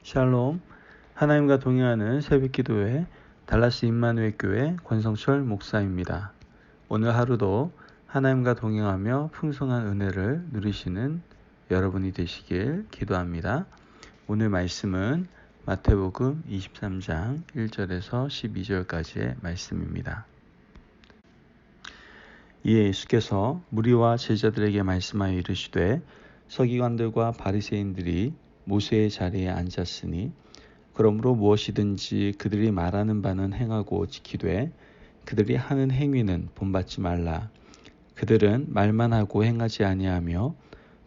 샬롬, 하나님과 동행하는 새벽기도회 달라스 임마누엘 교회 권성철 목사입니다. 오늘 하루도 하나님과 동행하며 풍성한 은혜를 누리시는 여러분이 되시길 기도합니다. 오늘 말씀은 마태복음 23장 1절에서 12절까지의 말씀입니다. 이에 예수께서 무리와 제자들에게 말씀하여 이르시되 서기관들과 바리새인들이 모세의 자리에 앉았으니 그러므로 무엇이든지 그들이 말하는 바는 행하고 지키되 그들이 하는 행위는 본받지 말라. 그들은 말만 하고 행하지 아니하며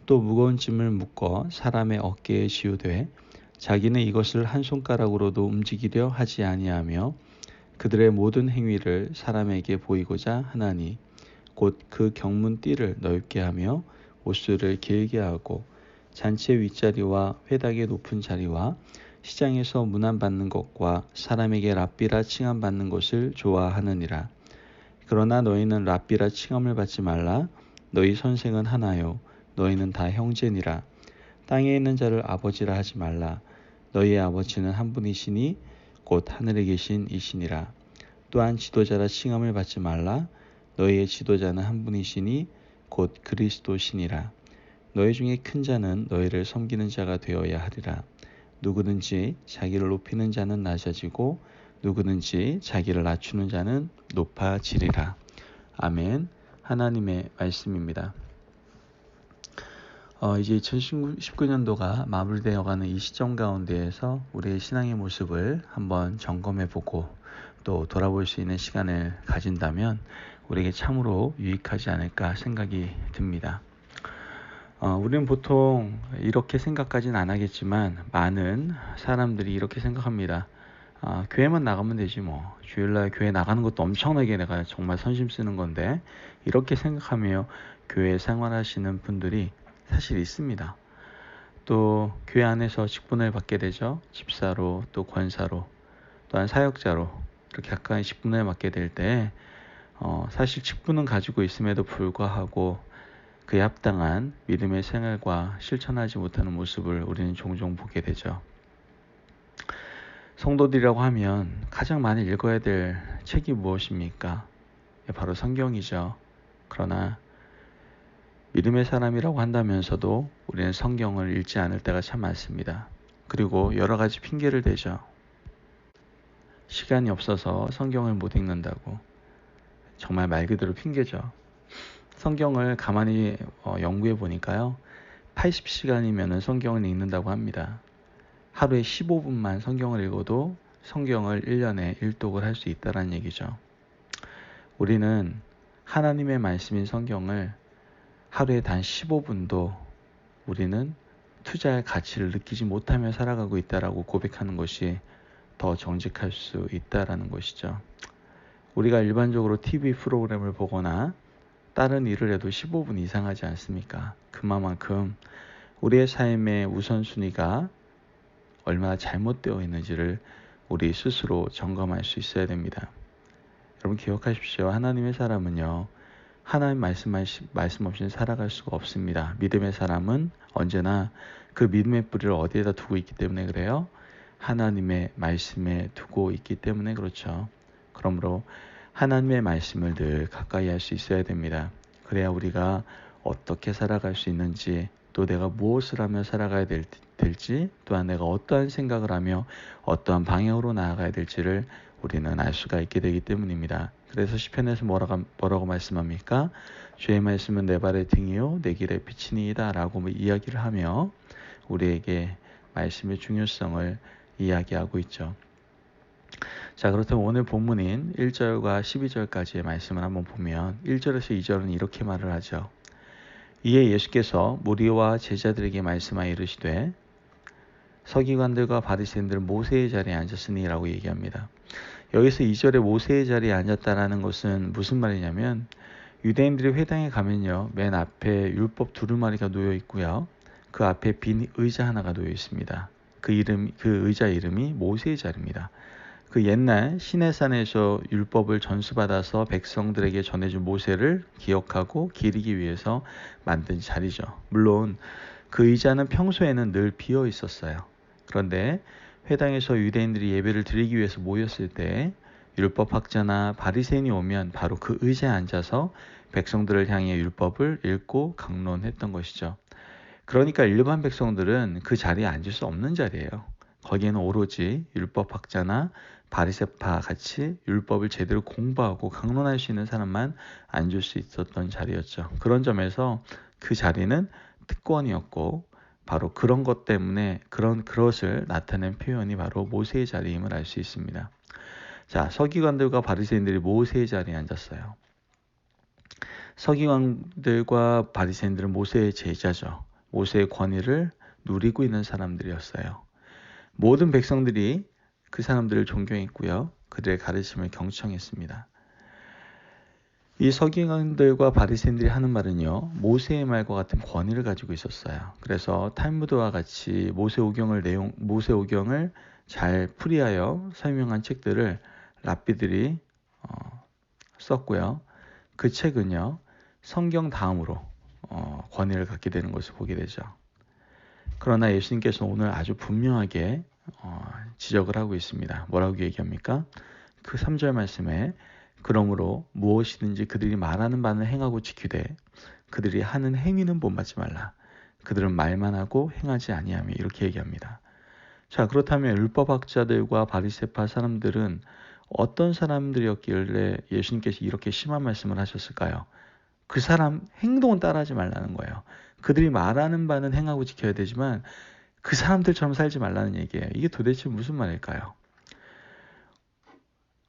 또 무거운 짐을 묶어 사람의 어깨에 지우되 자기는 이것을 한 손가락으로도 움직이려 하지 아니하며 그들의 모든 행위를 사람에게 보이고자 하나니 곧 그 경문띠를 넓게 하며 옷수를 길게 하고 잔치의 윗자리와 회당의 높은 자리와 시장에서 문안받는 것과 사람에게 랍비라 칭함받는 것을 좋아하느니라. 그러나 너희는 랍비라 칭함을 받지 말라. 너희 선생은 하나요 너희는 다 형제니라. 땅에 있는 자를 아버지라 하지 말라. 너희의 아버지는 한 분이시니 곧 하늘에 계신 이시니라. 또한 지도자라 칭함을 받지 말라. 너희의 지도자는 한 분이시니 곧 그리스도시니라. 너희 중에 큰 자는 너희를 섬기는 자가 되어야 하리라. 누구든지 자기를 높이는 자는 낮아지고 누구든지 자기를 낮추는 자는 높아지리라. 아멘. 하나님의 말씀입니다. 이제 2019년도가 마무리되어가는 이 시점 가운데에서 우리의 신앙의 모습을 한번 점검해보고 또 돌아볼 수 있는 시간을 가진다면 우리에게 참으로 유익하지 않을까 생각이 듭니다. 우리는 보통 이렇게 생각까지는 안 하겠지만 많은 사람들이 이렇게 생각합니다. 교회만 나가면 되지 뭐. 주일날 교회 나가는 것도 엄청나게 내가 정말 선심 쓰는 건데 이렇게 생각하며 교회 생활하시는 분들이 사실 있습니다. 또 교회 안에서 직분을 받게 되죠. 집사로 또 권사로 또한 사역자로 이렇게 각각 직분을 맡게 될 때 사실 직분은 가지고 있음에도 불구하고 그에 합당한 믿음의 생활과 실천하지 못하는 모습을 우리는 종종 보게 되죠. 성도들이라고 하면 가장 많이 읽어야 될 책이 무엇입니까? 바로 성경이죠. 그러나 믿음의 사람이라고 한다면서도 우리는 성경을 읽지 않을 때가 참 많습니다. 그리고 여러 가지 핑계를 대죠. 시간이 없어서 성경을 못 읽는다고. 정말 말 그대로 핑계죠. 성경을 가만히 연구해 보니까요. 80시간이면 성경을 읽는다고 합니다. 하루에 15분만 성경을 읽어도 성경을 1년에 일독을 할 수 있다는 얘기죠. 우리는 하나님의 말씀인 성경을 하루에 단 15분도 우리는 투자할 가치를 느끼지 못하며 살아가고 있다라고 고백하는 것이 더 정직할 수 있다라는 것이죠. 우리가 일반적으로 TV 프로그램을 보거나 다른 일을 해도 15분 이상 하지 않습니까? 그만큼 우리의 삶의 우선순위가 얼마나 잘못되어 있는지를 우리 스스로 점검할 수 있어야 됩니다. 여러분 기억하십시오. 하나님의 사람은요. 하나님 말씀 없이는 살아갈 수가 없습니다. 믿음의 사람은 언제나 그 믿음의 뿌리를 어디에다 두고 있기 때문에 그래요? 하나님의 말씀에 두고 있기 때문에 그렇죠. 그러므로 하나님의 말씀을 늘 가까이 할 수 있어야 됩니다. 그래야 우리가 어떻게 살아갈 수 있는지 또 내가 무엇을 하며 살아가야 될지 또한 내가 어떠한 생각을 하며 어떠한 방향으로 나아가야 될지를 우리는 알 수가 있게 되기 때문입니다. 그래서 시편에서 뭐라고 말씀합니까? 주의 말씀은 내 발의 등이요 내 길의 빛이니이다 라고 이야기를 하며 우리에게 말씀의 중요성을 이야기하고 있죠. 자, 그렇다면 오늘 본문인 1절과 12절까지의 말씀을 한번 보면 1절에서 2절은 이렇게 말을 하죠. 이에 예수께서 무리와 제자들에게 말씀하여 이르시되 서기관들과 바리새인들 모세의 자리에 앉았으니 라고 얘기합니다. 여기서 2절에 모세의 자리에 앉았다라는 것은 무슨 말이냐면 유대인들이 회당에 가면요 맨 앞에 율법 두루마리가 놓여 있고요 그 앞에 빈 의자 하나가 놓여 있습니다. 그 의자 이름이 모세의 자리입니다. 그 옛날 시내산에서 율법을 전수받아서 백성들에게 전해준 모세를 기억하고 기리기 위해서 만든 자리죠. 물론 그 의자는 평소에는 늘 비어 있었어요. 그런데 회당에서 유대인들이 예배를 드리기 위해서 모였을 때 율법학자나 바리새인이 오면 바로 그 의자에 앉아서 백성들을 향해 율법을 읽고 강론했던 것이죠. 그러니까 일반 백성들은 그 자리에 앉을 수 없는 자리예요. 거기에는 오로지 율법학자나 바리새파 같이 율법을 제대로 공부하고 강론할 수 있는 사람만 앉을 수 있었던 자리였죠. 그런 점에서 그 자리는 특권이었고 바로 그런 것 때문에 그것을 나타낸 표현이 바로 모세의 자리임을 알 수 있습니다. 자, 서기관들과 바리새인들이 모세의 자리에 앉았어요. 서기관들과 바리새인들은 모세의 제자죠. 모세의 권위를 누리고 있는 사람들이었어요. 모든 백성들이 그 사람들을 존경했고요. 그들의 가르침을 경청했습니다. 이 서기관들과 바리새인들이 하는 말은요, 모세의 말과 같은 권위를 가지고 있었어요. 그래서 탈무드와 같이 모세오경을 잘 풀이하여 설명한 책들을 랍비들이 썼고요. 그 책은요, 성경 다음으로 권위를 갖게 되는 것을 보게 되죠. 그러나 예수님께서 오늘 아주 분명하게 지적을 하고 있습니다. 뭐라고 얘기합니까? 그 3절 말씀에 그러므로 무엇이든지 그들이 말하는 바는 행하고 지키되 그들이 하는 행위는 본받지 말라. 그들은 말만 하고 행하지 아니하며 이렇게 얘기합니다. 자, 그렇다면 율법학자들과 바리새파 사람들은 어떤 사람들이었길래 예수님께서 이렇게 심한 말씀을 하셨을까요? 그 사람 행동은 따라하지 말라는 거예요. 그들이 말하는 바는 행하고 지켜야 되지만 그 사람들처럼 살지 말라는 얘기예요. 이게 도대체 무슨 말일까요?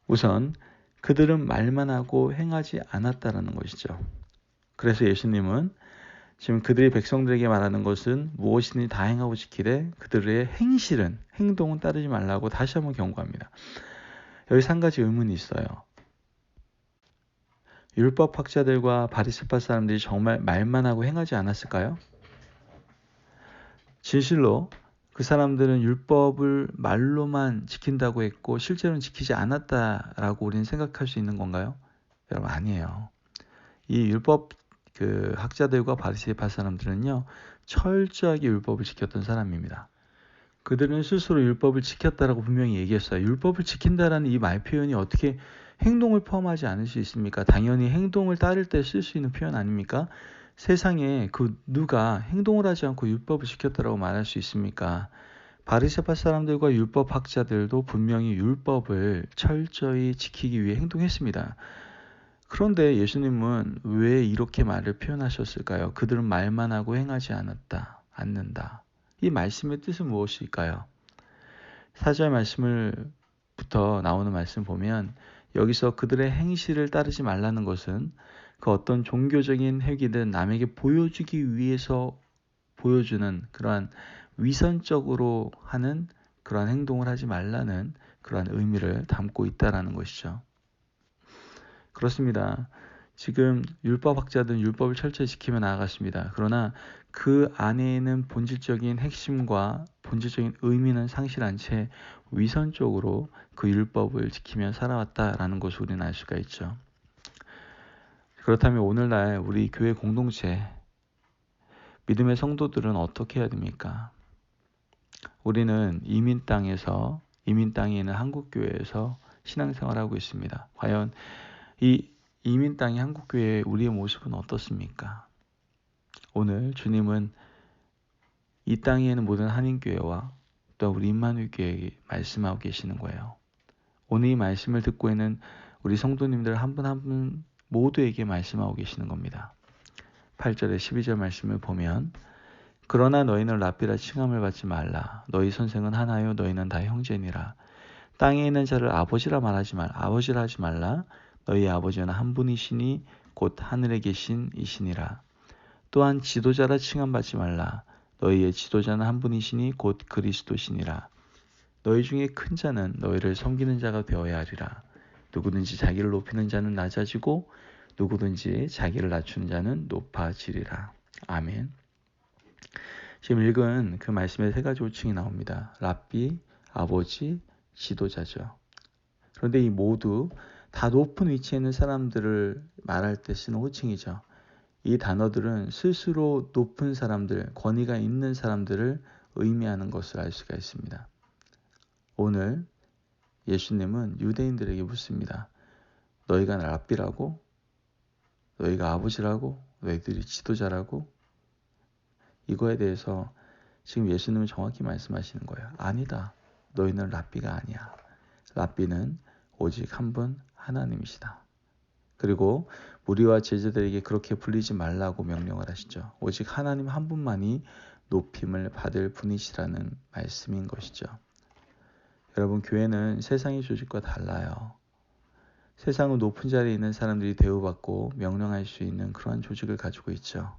우선 그들은 말만 하고 행하지 않았다라는 것이죠. 그래서 예수님은 지금 그들이 백성들에게 말하는 것은 무엇이든지 다 행하고 지키되 그들의 행동은 따르지 말라고 다시 한번 경고합니다. 여기서 한 가지 의문이 있어요. 율법학자들과 바리새파 사람들이 정말 말만 하고 행하지 않았을까요? 진실로 그 사람들은 율법을 말로만 지킨다고 했고 실제로는 지키지 않았다라고 우리는 생각할 수 있는 건가요? 여러분, 아니에요. 이 율법 학자들과 바리새파 사람들은요, 철저하게 율법을 지켰던 사람입니다. 그들은 스스로 율법을 지켰다라고 분명히 얘기했어요. 율법을 지킨다라는 이 말 표현이 어떻게 행동을 포함하지 않을 수 있습니까? 당연히 행동을 따를 때 쓸 수 있는 표현 아닙니까? 세상에 누가 행동을 하지 않고 율법을 지켰다라고 말할 수 있습니까? 바리새파 사람들과 율법학자들도 분명히 율법을 철저히 지키기 위해 행동했습니다. 그런데 예수님은 왜 이렇게 말을 표현하셨을까요? 그들은 말만 하고 행하지 않는다. 이 말씀의 뜻은 무엇일까요? 4절 말씀부터 나오는 말씀 보면 여기서 그들의 행실을 따르지 말라는 것은 그 어떤 종교적인 행위든 남에게 보여주기 위해서 보여주는 그러한 위선적으로 하는 그러한 행동을 하지 말라는 그러한 의미를 담고 있다라는 것이죠. 그렇습니다. 지금 율법학자들은 율법을 철저히 지키며 나아갔습니다. 그러나 그 안에는 본질적인 핵심과 본질적인 의미는 상실한 채 위선적으로 그 율법을 지키며 살아왔다라는 것을 우리는 알 수가 있죠. 그렇다면 오늘날 우리 교회 공동체, 믿음의 성도들은 어떻게 해야 됩니까? 우리는 이민 땅에 있는 한국교회에서 신앙생활을 하고 있습니다. 과연 이 이민 땅의 한국교회의 우리의 모습은 어떻습니까? 오늘 주님은 이 땅에 있는 모든 한인교회와 또 우리 임마누엘교회에게 말씀하고 계시는 거예요. 오늘 이 말씀을 듣고 있는 우리 성도님들 한 분 한 분 모두에게 말씀하고 계시는 겁니다. 8절에 12절 말씀을 보면 그러나 너희는 랍비라 칭함을 받지 말라. 너희 선생은 하나요 너희는 다 형제니라. 땅에 있는 자를 아버지라 하지 말라. 너희 아버지는 한 분이시니 곧 하늘에 계신 이시니라. 또한 지도자라 칭함받지 말라. 너희의 지도자는 한 분이시니 곧 그리스도시니라. 너희 중에 큰 자는 너희를 섬기는 자가 되어야 하리라. 누구든지 자기를 높이는 자는 낮아지고 누구든지 자기를 낮추는 자는 높아지리라. 아멘. 지금 읽은 그 말씀에 세 가지 호칭이 나옵니다. 랍비, 아버지, 지도자죠. 그런데 이 모두 다 높은 위치에 있는 사람들을 말할 때 쓰는 호칭이죠. 이 단어들은 스스로 높은 사람들, 권위가 있는 사람들을 의미하는 것을 알 수가 있습니다. 오늘 예수님은 유대인들에게 묻습니다. 너희가 랍비라고? 너희가 아버지라고? 너희들이 지도자라고? 이거에 대해서 지금 예수님은 정확히 말씀하시는 거예요. 아니다. 너희는 랍비가 아니야. 랍비는 오직 한 분 하나님이시다. 그리고 무리와 제자들에게 그렇게 불리지 말라고 명령을 하시죠. 오직 하나님 한 분만이 높임을 받을 분이시라는 말씀인 것이죠. 여러분, 교회는 세상의 조직과 달라요. 세상은 높은 자리에 있는 사람들이 대우받고 명령할 수 있는 그러한 조직을 가지고 있죠.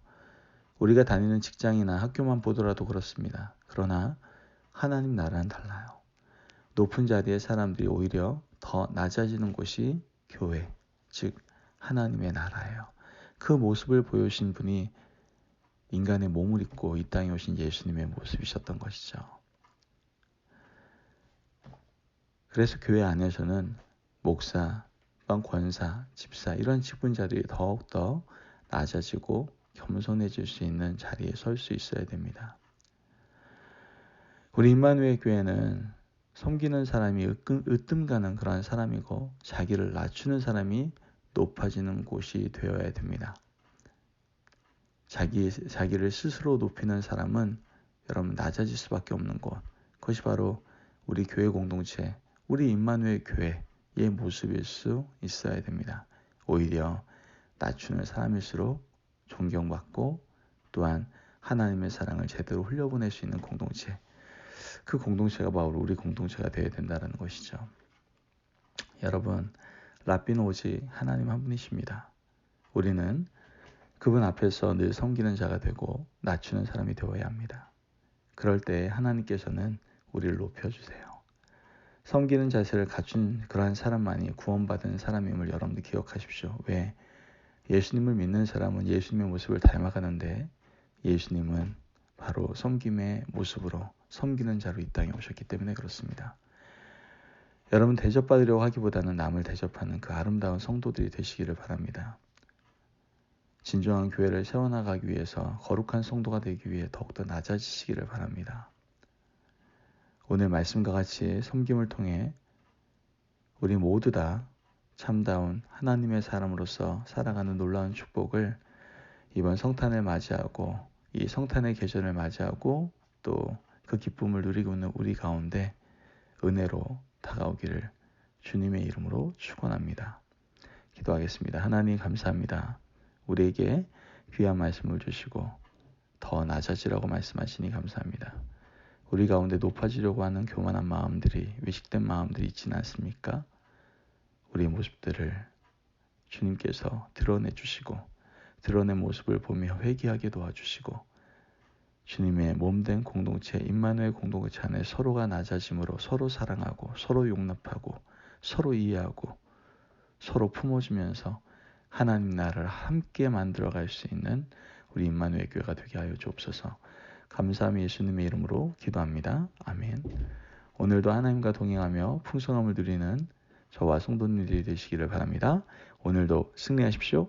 우리가 다니는 직장이나 학교만 보더라도 그렇습니다. 그러나 하나님 나라는 달라요. 높은 자리의 사람들이 오히려 더 낮아지는 곳이 교회, 즉 하나님의 나라예요. 그 모습을 보여주신 분이 인간의 몸을 입고 이 땅에 오신 예수님의 모습이셨던 것이죠. 그래서 교회 안에서는 목사, 권사, 집사 이런 직분자들이 더욱더 낮아지고 겸손해질 수 있는 자리에 설 수 있어야 됩니다. 우리 임마누엘 교회는 섬기는 사람이 으뜸 가는 그런 사람이고 자기를 낮추는 사람이 높아지는 곳이 되어야 됩니다. 자기를 스스로 높이는 사람은 여러분 낮아질 수밖에 없는 곳. 그것이 바로 우리 교회 공동체, 우리 임마누엘 교회의 모습일 수 있어야 됩니다. 오히려 낮추는 사람일수록 존경받고 또한 하나님의 사랑을 제대로 흘려보낼 수 있는 공동체. 그 공동체가 바로 우리 공동체가 되어야 된다는 것이죠. 여러분, 랍비는 오직 하나님 한 분이십니다. 우리는 그분 앞에서 늘 섬기는 자가 되고 낮추는 사람이 되어야 합니다. 그럴 때 하나님께서는 우리를 높여주세요. 섬기는 자세를 갖춘 그러한 사람만이 구원받은 사람임을 여러분들 기억하십시오. 왜? 예수님을 믿는 사람은 예수님의 모습을 닮아가는데 예수님은 바로 섬김의 모습으로 섬기는 자로 이 땅에 오셨기 때문에 그렇습니다. 여러분, 대접받으려고 하기보다는 남을 대접하는 그 아름다운 성도들이 되시기를 바랍니다. 진정한 교회를 세워나가기 위해서 거룩한 성도가 되기 위해 더욱더 낮아지시기를 바랍니다. 오늘 말씀과 같이 섬김을 통해 우리 모두 다 참다운 하나님의 사람으로서 살아가는 놀라운 축복을 이번 성탄을 맞이하고 이 성탄의 계절을 맞이하고 또 그 기쁨을 누리고 있는 우리 가운데 은혜로 다가오기를 주님의 이름으로 축원합니다. 기도하겠습니다. 하나님 감사합니다. 우리에게 귀한 말씀을 주시고 더 낮아지라고 말씀하시니 감사합니다. 우리 가운데 높아지려고 하는 교만한 마음들이, 외식된 마음들이 있지는 않습니까? 우리의 모습들을 주님께서 드러내 주시고 드러낸 모습을 보며 회개하게 도와주시고 주님의 몸된 공동체, 임마누엘 공동체 안에 서로가 낮아짐으로 서로 사랑하고 서로 용납하고 서로 이해하고 서로 품어주면서 하나님 나라를 함께 만들어갈 수 있는 우리 임마누엘 교회가 되게 하여 주옵소서. 감사함이 예수님의 이름으로 기도합니다. 아멘. 오늘도 하나님과 동행하며 풍성함을 누리는 저와 성도님들이 되시기를 바랍니다. 오늘도 승리하십시오.